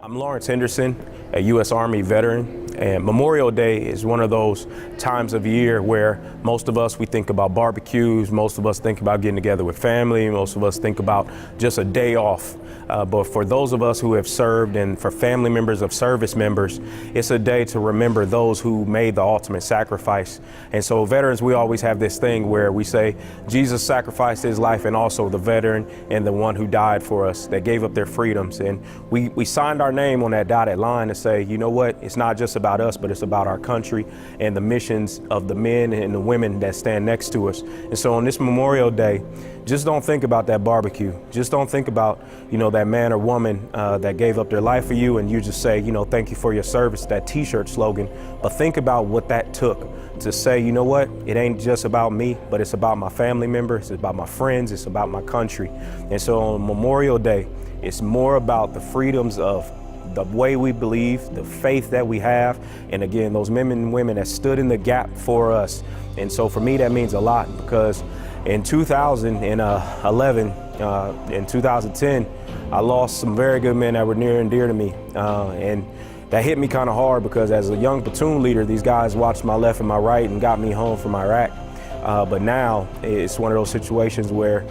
I'm Lawrence Henderson, a U.S. Army veteran, and Memorial Day is one of those times of year where most of us, we think about barbecues, most of us think about getting together with family, most of us think about just a day off. But for those of us who have served and for family members of service members, it's a day to remember those who made the ultimate sacrifice. And so veterans, we always have this thing where we say Jesus sacrificed his life, and also the veteran and the one who died for us, that gave up their freedoms. And we signed our name on that dotted line to say, you know what, it's not just about us, but it's about our country and the missions of the men and the women that stand next to us. And so on this Memorial Day, just don't think about that barbecue. Just don't think about, that man or woman that gave up their life for you, and you just say, thank you for your service, that T-shirt slogan. But think about what that took to say, you know what, it ain't just about me, but it's about my family members, it's about my friends, it's about my country. And so on Memorial Day, it's more about the freedoms of the way we believe, the faith that we have, and again, those men and women that stood in the gap for us. And so for me, that means a lot, because in 2011, in 2010, I lost some very good men that were near and dear to me. And that hit me kind of hard, because as a young platoon leader, these guys watched my left and my right and got me home from Iraq. But now it's one of those situations where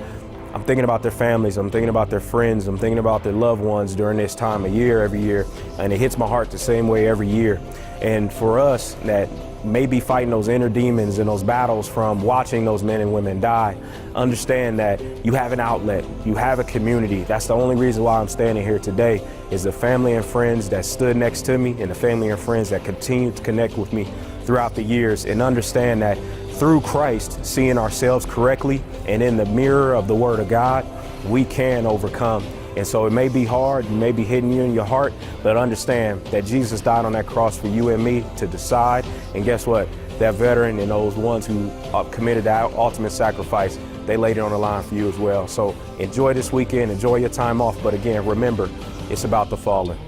I'm thinking about their families, I'm thinking about their friends, I'm thinking about their loved ones during this time of year, every year, and it hits my heart the same way every year. And for us that may be fighting those inner demons and those battles from watching those men and women die, understand that you have an outlet, you have a community. That's the only reason why I'm standing here today, is the family and friends that stood next to me and the family and friends that continue to connect with me throughout the years, and understand that through Christ, seeing ourselves correctly and in the mirror of the Word of God, we can overcome. And so it may be hard, it may be hitting you in your heart, but understand that Jesus died on that cross for you and me to decide. And guess what? That veteran and those ones who committed that ultimate sacrifice, they laid it on the line for you as well. So enjoy this weekend, enjoy your time off, but again, remember, it's about the fallen.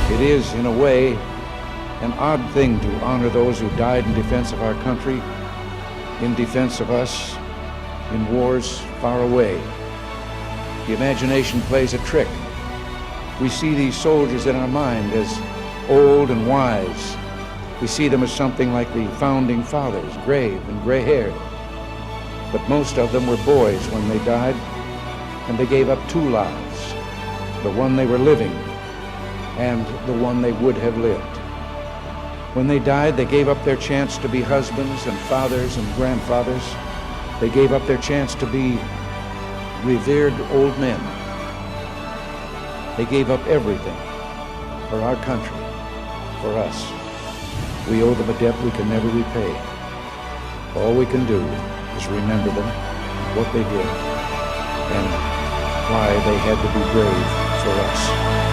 It is, in a way, an odd thing to honor those who died in defense of our country, in defense of us, in wars far away. The imagination plays a trick. We see these soldiers in our mind as old and wise. We see them as something like the founding fathers, grave and gray-haired. But most of them were boys when they died, and they gave up two lives, the one they were living and the one they would have lived. When they died, they gave up their chance to be husbands and fathers and grandfathers. They gave up their chance to be revered old men. They gave up everything for our country, for us. We owe them a debt we can never repay. All we can do is remember them, what they did, and why they had to be brave for us.